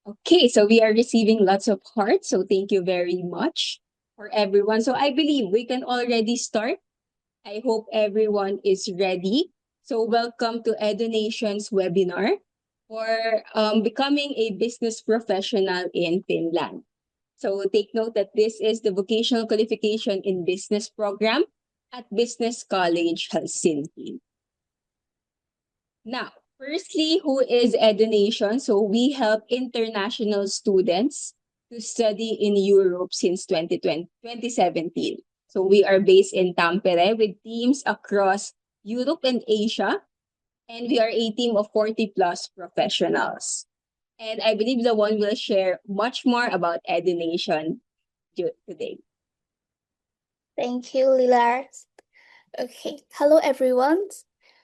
Okay, so we are receiving lots of hearts, so thank you very much for everyone. So I believe we can already start. I hope everyone is ready. So welcome to EduNation's webinar for becoming a business professional in Finland. So take note that this is the vocational qualification in business program at Business College Helsinki. Now, firstly, who is EduNation? So we help international students to study in Europe since 2017. So we are based in Tampere with teams across Europe and Asia, and we are a team of 40 plus professionals. And I believe the one will share much more about EduNation today. Thank you, Lilar. Okay, hello everyone.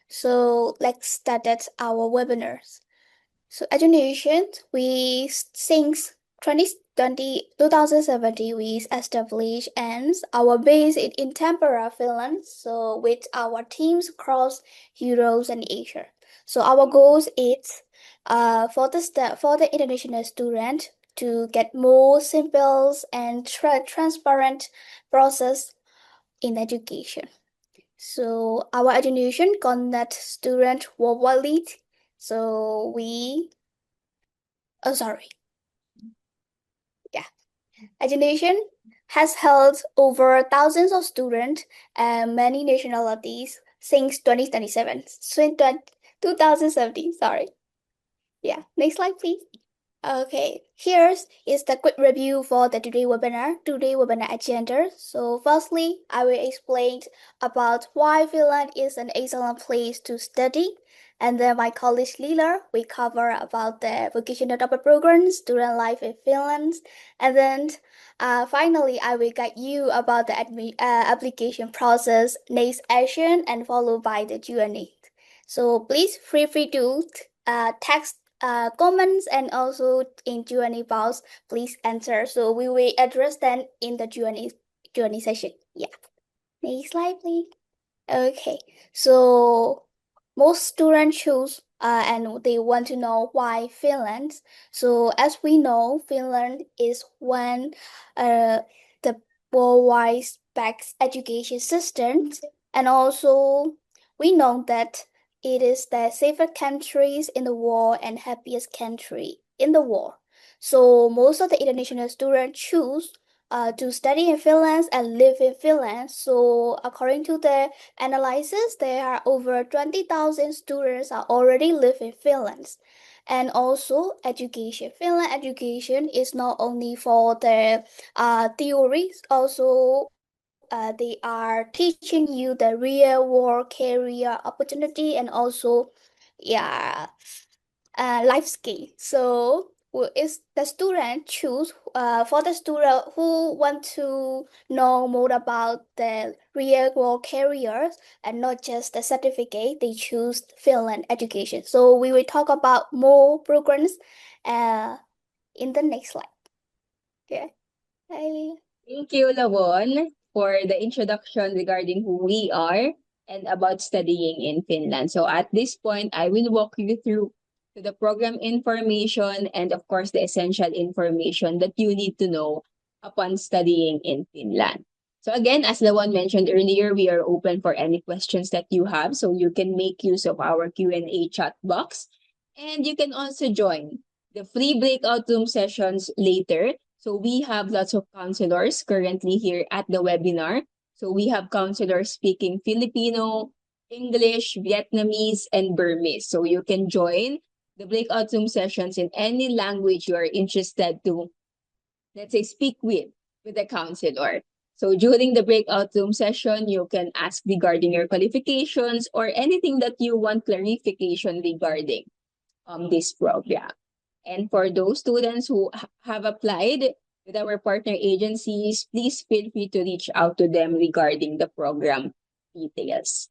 So let's start at our webinars. So education, we since 2017 we established and our base in Tampere, Finland. So with our teams across Europe and Asia. So our goals is for the international student to get more simple and transparent process in education. So our education connect student worldwide. So we, oh sorry, yeah, education has held over thousands of students and many nationalities since 2017. Sorry. Yeah, next slide, please. Okay, here's is the quick review for the today webinar agenda. So firstly, I will explain about why Finland is an excellent place to study. And then my colleague Lila will cover about the vocational development programs, student life in Finland. And then finally, I will guide you about the application process, next action, and followed by the Q&A. So please feel free to text comments and also in Q&A box, please answer. So we will address them in the Q&A session. Yeah. Next slide, please. Okay. So most students choose and they want to know why Finland. So as we know, Finland is one the worldwide best education system, and also we know that it is the safest countries in the world and happiest country in the world. So most of the international students choose to study in Finland and live in Finland. So according to the analysis, there are over 20,000 students are already live in Finland. And also education. Finland education is not only for the theories, also they are teaching you the real world career opportunity and also yeah life skill. So is the student choose for the student who want to know more about the real world careers and not just the certificate, they choose Finland education. So we will talk about more programs in the next slide. Okay. Hi. Thank you, Lawon, for the introduction regarding who we are and about studying in Finland. So at this point, I will walk you through to the program information and of course the essential information that you need to know upon studying in Finland. So again, as Lawon mentioned earlier, we are open for any questions that you have. So you can make use of our Q&A chat box. And you can also join the free breakout room sessions later. So we have lots of counselors currently here at the webinar. So we have counselors speaking Filipino, English, Vietnamese, and Burmese. So you can join the breakout room sessions in any language you are interested to, let's say, speak with the counselor. So during the breakout room session, you can ask regarding your qualifications or anything that you want clarification regarding this program. And for those students who have applied with our partner agencies, please feel free to reach out to them regarding the program details.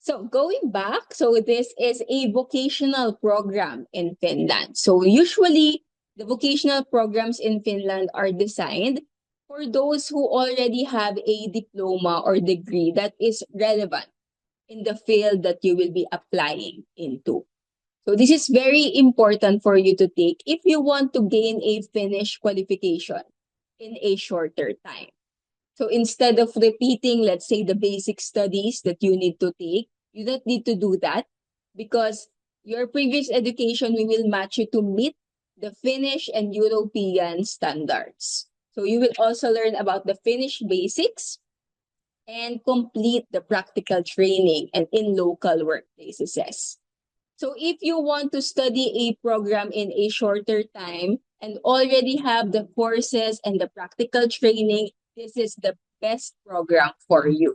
So going back, so this is a vocational program in Finland. So usually the vocational programs in Finland are designed for those who already have a diploma or degree that is relevant in the field that you will be applying into. So this is very important for you to take if you want to gain a Finnish qualification in a shorter time. So instead of repeating, let's say, the basic studies that you need to take, you don't need to do that because your previous education, we will match you to meet the Finnish and European standards. So you will also learn about the Finnish basics and complete the practical training and in local workplaces. So if you want to study a program in a shorter time and already have the courses and the practical training, this is the best program for you.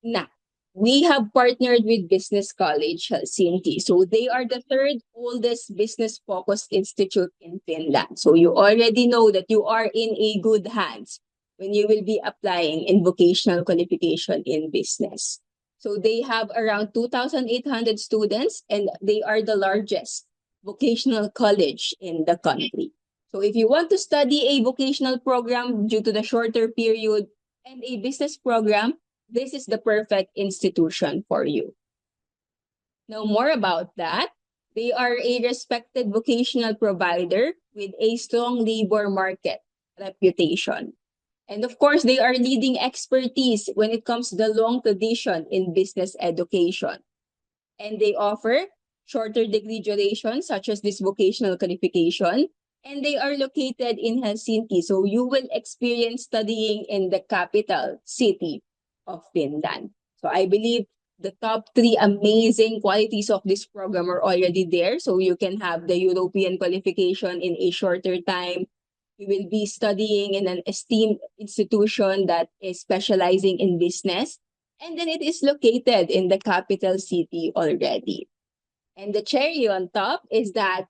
Now, we have partnered with Business College Helsinki. So they are the third oldest business-focused institute in Finland. So you already know that you are in a good hands when you will be applying in vocational qualification in business. So they have around 2,800 students and they are the largest vocational college in the country. So if you want to study a vocational program due to the shorter period and a business program, this is the perfect institution for you. Now, more about that. They are a respected vocational provider with a strong labor market reputation. And of course, they are leading expertise when it comes to the long tradition in business education. And they offer shorter degree duration, such as this vocational qualification. And they are located in Helsinki. So you will experience studying in the capital city of Finland. So I believe the top 3 amazing qualities of this program are already there. So you can have the European qualification in a shorter time. You will be studying in an esteemed institution that is specializing in business. And then it is located in the capital city already. And the cherry on top is that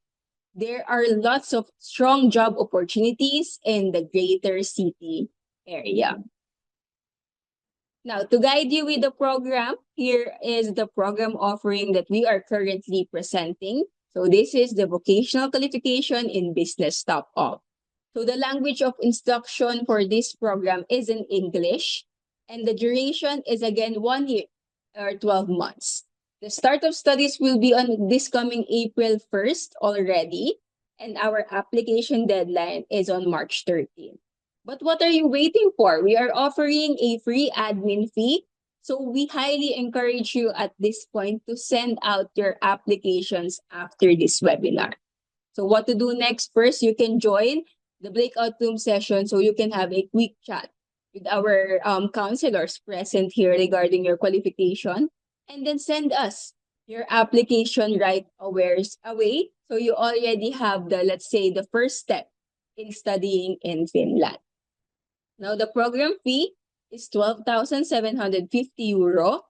there are lots of strong job opportunities in the greater city area. Now, to guide you with the program, here is the program offering that we are currently presenting. So this is the vocational qualification in business top off. So the language of instruction for this program is in English, and the duration is again 1 year or 12 months. The start of studies will be on this coming April 1st already, and our application deadline is on March 13th. But what are you waiting for? We are offering a free admin fee. So we highly encourage you at this point to send out your applications after this webinar. So what to do next? First, you can join the breakout room session so you can have a quick chat with our counselors present here regarding your qualification. And then send us your application right away. So you already have the, let's say, the first step in studying in Finland. Now, the program fee is 12,750 euro.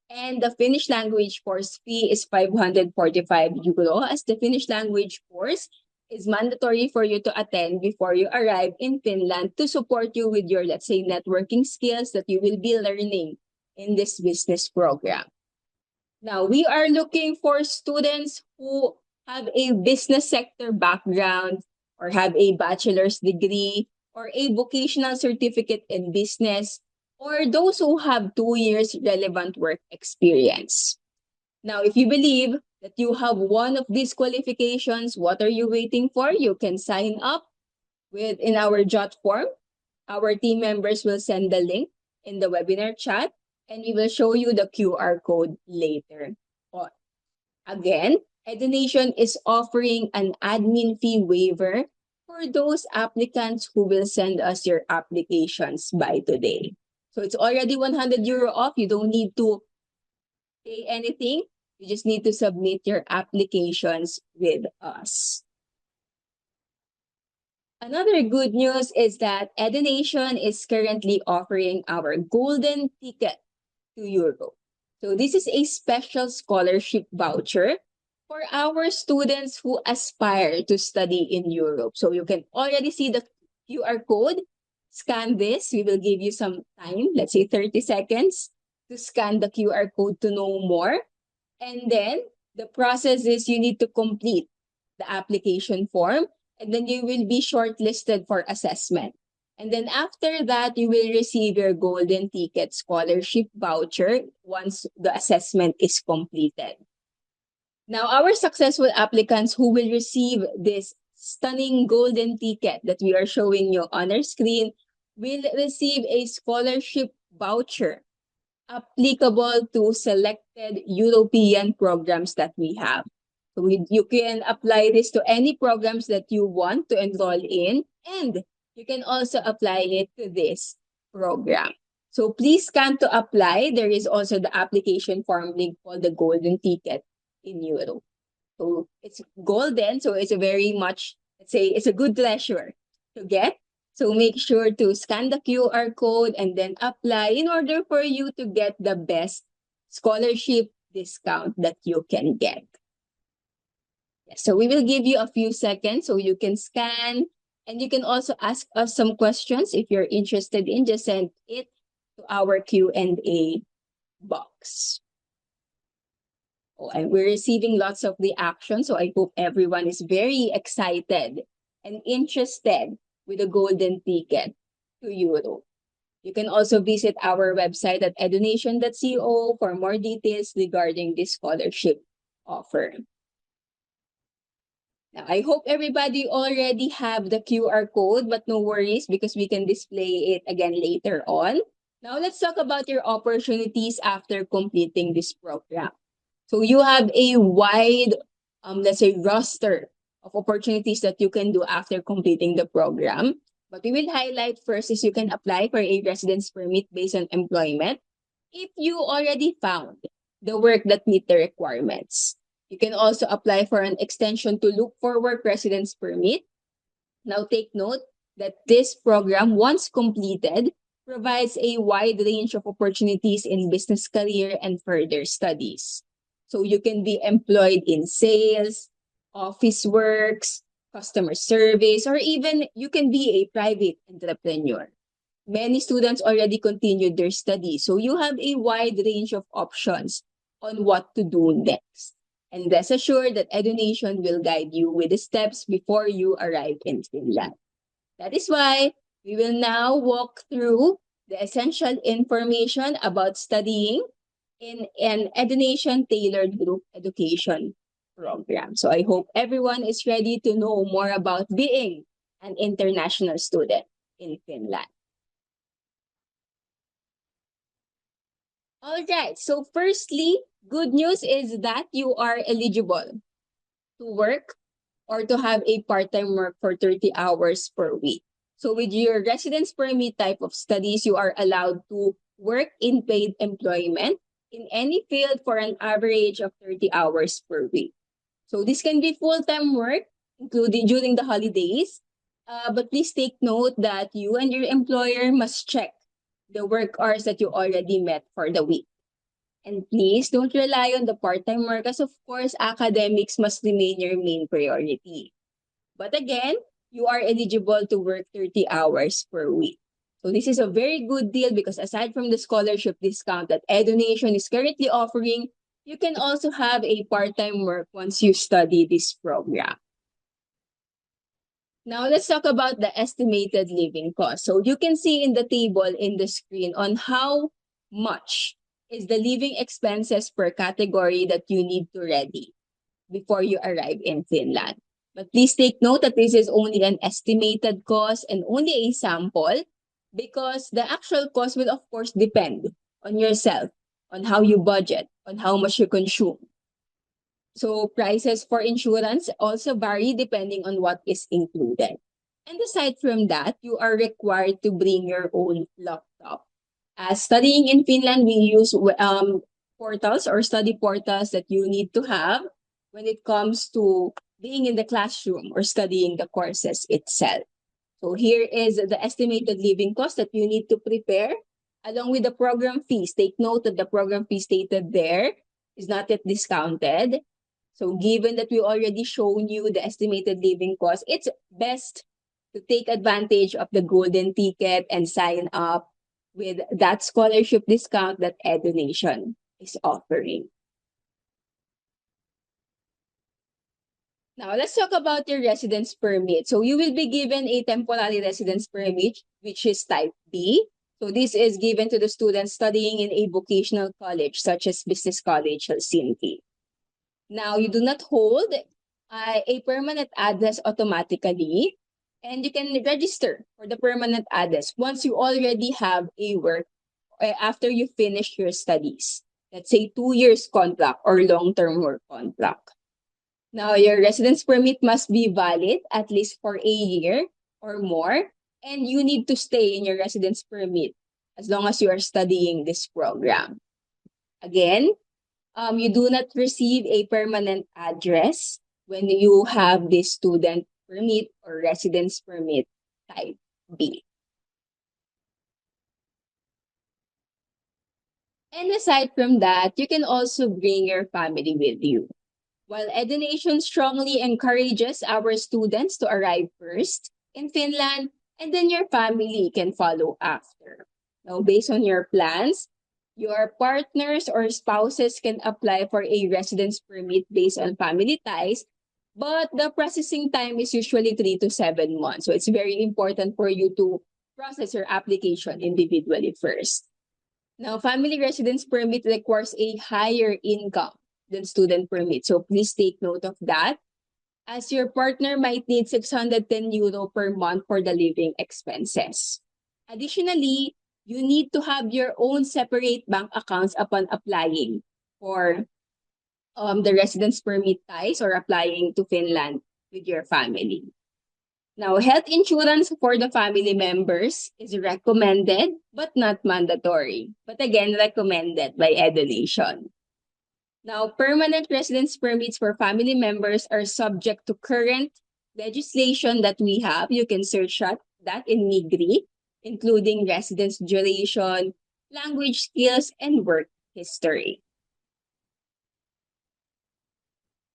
And the Finnish language course fee is 545 euro, as the Finnish language course is mandatory for you to attend before you arrive in Finland to support you with your, let's say, networking skills that you will be learning in this business program. Now, we are looking for students who have a business sector background or have a bachelor's degree or a vocational certificate in business, or those who have 2 years relevant work experience. Now, if you believe that you have one of these qualifications, what are you waiting for? You can sign up in our JOT form. Our team members will send the link in the webinar chat, and we will show you the QR code later on. Again, EduNation is offering an admin fee waiver for those applicants who will send us your applications by today. So it's already 100 euro off. You don't need to pay anything. You just need to submit your applications with us. Another good news is that EduNation is currently offering our golden ticket to Europe. So this is a special scholarship voucher for our students who aspire to study in Europe. So you can already see the QR code. Scan this. We will give you some time, let's say 30 seconds, to scan the QR code to know more. And then the process is you need to complete the application form, and then you will be shortlisted for assessment. And then after that, you will receive your golden ticket scholarship voucher once the assessment is completed. Now, our successful applicants who will receive this stunning golden ticket that we are showing you on our screen will receive a scholarship voucher applicable to selected European programs that we have. So you can apply this to any programs that you want to enroll in, and you can also apply it to this program. So please scan to apply. There is also the application form link called the golden ticket in Euro. So it's golden, so it's a very much, let's say, it's a good treasure to get. So make sure to scan the QR code and then apply in order for you to get the best scholarship discount that you can get. Yes, so we will give you a few seconds so you can scan, and you can also ask us some questions if you're interested in. Just send it to our Q&A box. Oh, and we're receiving lots of reactions, so I hope everyone is very excited and interested with the golden ticket to Europe. You can also visit our website at edunation.co for more details regarding this scholarship offer. Now, I hope everybody already have the QR code, but no worries because we can display it again later on. Now, let's talk about your opportunities after completing this program. So you have a wide, let's say, roster of opportunities that you can do after completing the program. But we will highlight first is you can apply for a residence permit based on employment if you already found the work that meet the requirements. You can also apply for an extension to look for work residence permit. Now take note that this program, once completed, provides a wide range of opportunities in business career and further studies. So you can be employed in sales, office works, customer service, or even you can be a private entrepreneur. Many students already continued their studies, so you have a wide range of options on what to do next. And rest assured that EduNation will guide you with the steps before you arrive in Finland. That is why we will now walk through the essential information about studying in an EduNation tailored group education program. So I hope everyone is ready to know more about being an international student in Finland. All right, so firstly, good news is that you are eligible to work or to have a part-time work for 30 hours per week. So with your residence permit type of studies, you are allowed to work in paid employment in any field for an average of 30 hours per week. So this can be full-time work, including during the holidays. But please take note that you and your employer must check the work hours that you already met for the week. And please don't rely on the part-time work as of course, academics must remain your main priority. But again, you are eligible to work 30 hours per week. So this is a very good deal because aside from the scholarship discount that EduNation is currently offering, you can also have a part-time work once you study this program. Now let's talk about the estimated living cost. So you can see in the table in the screen on how much is the living expenses per category that you need to ready before you arrive in Finland. But please take note that this is only an estimated cost and only a sample because the actual cost will of course depend on yourself, on how you budget, on how much you consume. So prices for insurance also vary depending on what is included. And aside from that, you are required to bring your own laptop. As studying in Finland, we use portals or study portals that you need to have when it comes to being in the classroom or studying the courses itself. So here is the estimated living cost that you need to prepare along with the program fees. Take note that the program fee stated there is not yet discounted. So given that we already shown you the estimated living cost, it's best to take advantage of the golden ticket and sign up with that scholarship discount that EduNation is offering. Now, let's talk about your residence permit. So you will be given a temporary residence permit, which is type B. So this is given to the students studying in a vocational college, such as Business College Helsinki. Now, you do not hold a permanent address automatically, and you can register for the permanent address once you already have a work after you finish your studies. Let's say 2 years contract or long-term work contract. Now, your residence permit must be valid at least for a year or more, and you need to stay in your residence permit as long as you are studying this program. Again, you do not receive a permanent address when you have this student permit or residence permit type B. And aside from that, you can also bring your family with you. While EduNation strongly encourages our students to arrive first in Finland, and then your family can follow after. Now, based on your plans, your partners or spouses can apply for a residence permit based on family ties, but the processing time is usually 3 to 7 months. So it's very important for you to process your application individually first. Now, family residence permit requires a higher income than student permit. So please take note of that, as your partner might need 610 euro per month for the living expenses. Additionally, you need to have your own separate bank accounts upon applying for the residence permit ties or applying to Finland with your family. Now, health insurance for the family members is recommended but not mandatory. But again, recommended by EduNation. Now, permanent residence permits for family members are subject to current legislation that we have. You can search that in Migri, including residence duration, language skills, and work history.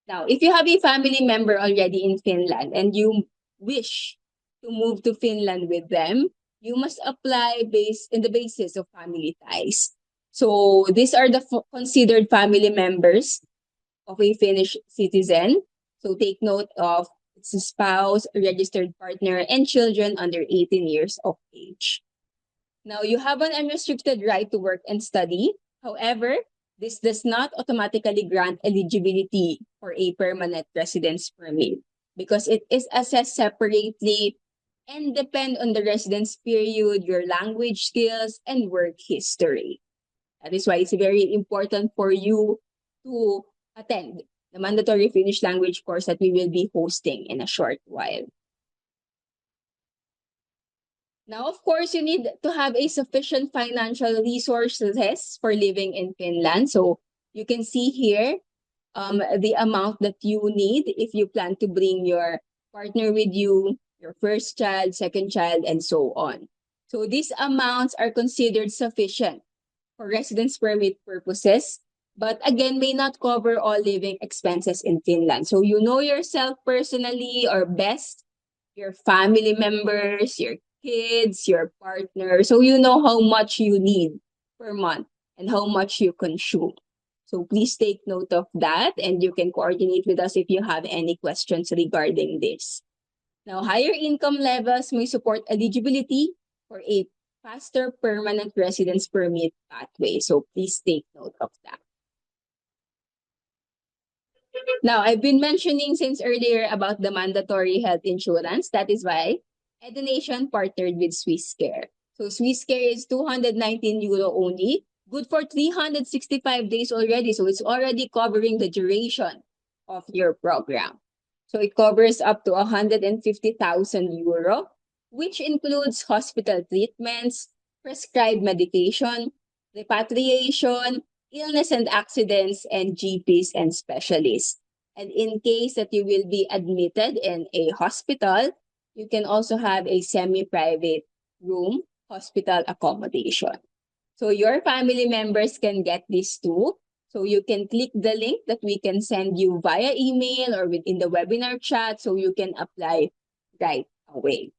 Now, if you have a family member already in Finland and you wish to move to Finland with them, you must apply based in the basis of family ties. So these are the considered family members of a Finnish citizen. So take note of its spouse, registered partner, and children under 18 years of age. Now, you have an unrestricted right to work and study. However, this does not automatically grant eligibility for a permanent residence permit because it is assessed separately and depend on the residence period, your language skills, and work history. That is why it's very important for you to attend the mandatory Finnish language course that we will be hosting in a short while. Now, of course, you need to have a sufficient financial resources for living in Finland. So you can see here the amount that you need if you plan to bring your partner with you, your first child, second child, and so on. So these amounts are considered sufficient for residence permit purposes, but again, may not cover all living expenses in Finland. So you know yourself personally or best, your family members, your kids, your partner. So you know how much you need per month and how much you consume. So please take note of that and you can coordinate with us if you have any questions regarding this. Now, higher income levels may support eligibility for a faster permanent residence permit pathway. So please take note of that. Now, I've been mentioning since earlier about the mandatory health insurance. That is why EduNation partnered with Swisscare. So Swisscare is 219 euro only, good for 365 days already. So it's already covering the duration of your program. So it covers up to 150,000 euro, which includes hospital treatments, prescribed medication, repatriation, illness and accidents, and GPs and specialists. And in case that you will be admitted in a hospital, you can also have a semi-private room hospital accommodation. So your family members can get this too. So you can click the link that we can send you via email or within the webinar chat so you can apply right away.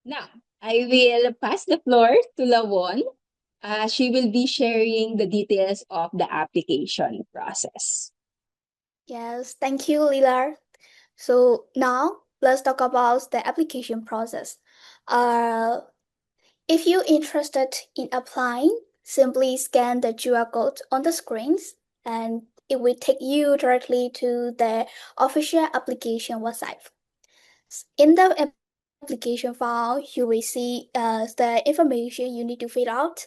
Now, I will pass the floor to Lawon. She will be sharing the details of the application process. Yes, thank you, Lilar. So now let's talk about the application process. If you're interested in applying, simply scan the QR code on the screens and it will take you directly to the official application website. In the application file, you will see the information you need to fill out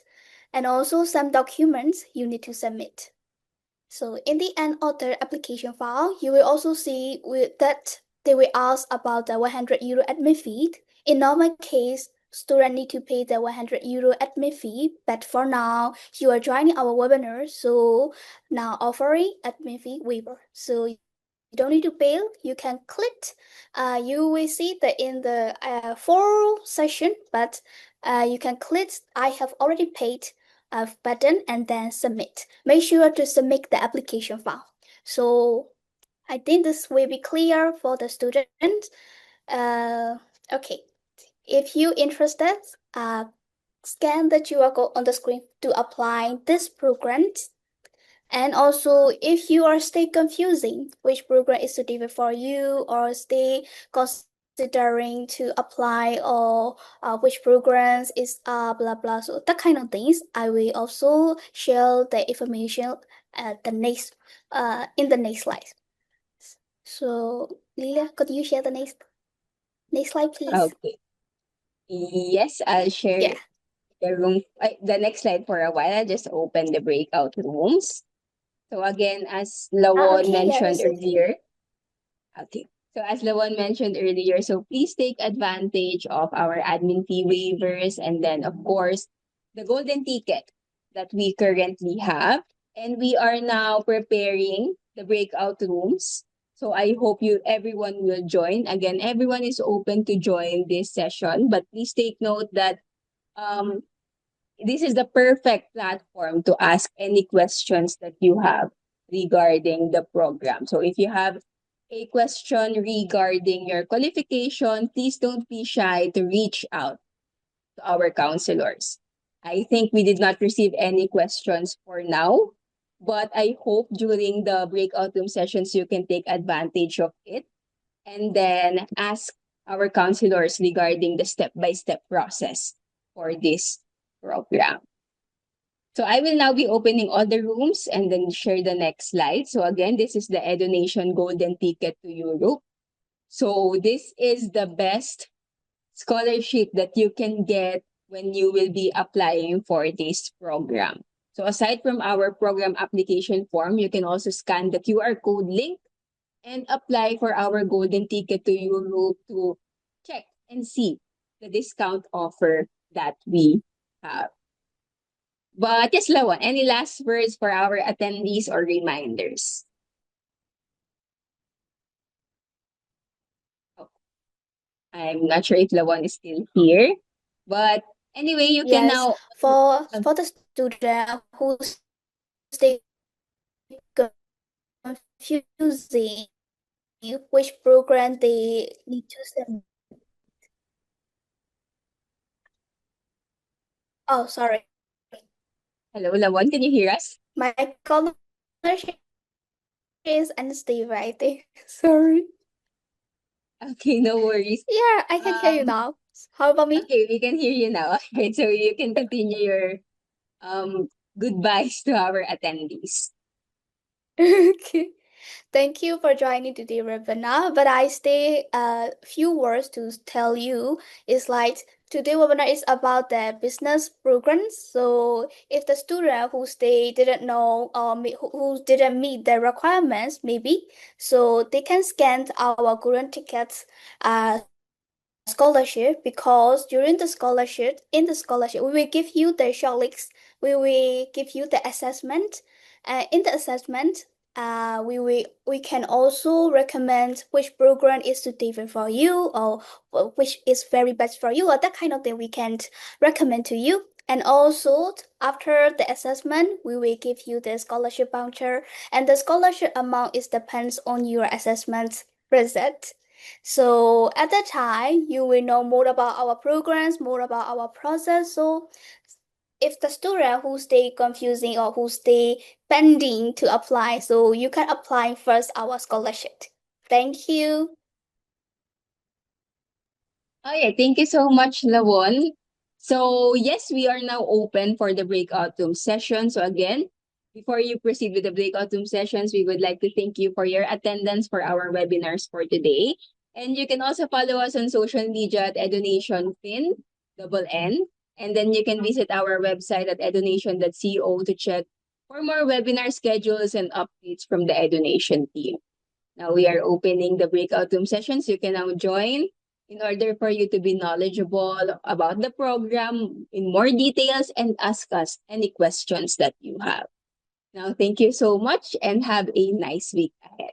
and also some documents you need to submit. So in the end of the application file, you will also see that they will ask about the 100 euro admin fee. In normal case, student need to pay the 100 euro admin fee, but for now, you are joining our webinar, so now offering admin fee waiver. So you don't need to pay, you can click. You will see that in the full session, but you can click I have already paid button and then submit. Make sure to submit the application file. So I think this will be clear for the student. Okay, if you interested, scan the QR code on the screen to apply this program. And also, if you are still confusing which program is suitable for you or stay considering to apply or which programs is blah blah, so that kind of things, I will also share the information at the next in the next slide. So Lilia, could you share the next slide, please? Okay. Yes, I'll share Yeah. the room, the next slide for a while. I'll just open the breakout rooms. So again, as Lawon Okay, yeah, mentioned that's okay. earlier, okay. So as Lawon mentioned earlier, so please take advantage of our admin fee waivers and then of course the golden ticket that we currently have. And we are now preparing the breakout rooms. So I hope everyone will join. Again, everyone is open to join this session, but please take note that this is the perfect platform to ask any questions that you have regarding the program. So if you have a question regarding your qualification, please don't be shy to reach out to our counselors. I think we did not receive any questions for now, but I hope during the breakout room sessions you can take advantage of it and then ask our counselors regarding the step-by-step process for this program. So I will now be opening all the rooms and then share the next slide. So again, this is the EduNation Golden Ticket to Europe. So this is the best scholarship that you can get when you will be applying for this program. So aside from our program application form, you can also scan the QR code link and apply for our Golden Ticket to Europe to check and see the discount offer that we have. But yes, Lawon, any last words for our attendees or reminders? Oh, I'm not sure if Lawon is still here, but anyway, you can Yes, now for the student who stay confusing which program they need to submit. Oh, sorry. Hello, Lawon, can you hear us? My connection is unstable, I think. Sorry. Okay, no worries. Yeah, I can hear you now. How about me? Okay, we can hear you now. Okay, so you can continue your goodbyes to our attendees. Okay. Thank you for joining today, webinar. But I stay a few words to tell you. It's like today webinar is about the business programs. So if the student who didn't know or who didn't meet the requirements, maybe so they can scan our golden tickets scholarship, because during the scholarship we will give you the shortlist, we will give you the assessment, in the assessment we can also recommend which program is suitable for you or which is very best for you, or that kind of thing we can recommend to you. And also after the assessment we will give you the scholarship voucher, and the scholarship amount is depends on your assessment result. So at that time, you will know more about our programs, more about our process. So if the student who stay confusing or who stay pending to apply, so you can apply first our scholarship. Thank you. Oh yeah, thank you so much, Lawon. So yes, we are now open for the breakout room session. So again, Before you proceed with the breakout room sessions, we would like to thank you for your attendance for our webinars for today. And you can also follow us on social media at Edunation Fin, double N. And then you can visit our website at edunation.co to check for more webinar schedules and updates from the Edunation team. Now we are opening the breakout room sessions. You can now join in order for you to be knowledgeable about the program in more details and ask us any questions that you have. Now, thank you so much and have a nice week ahead.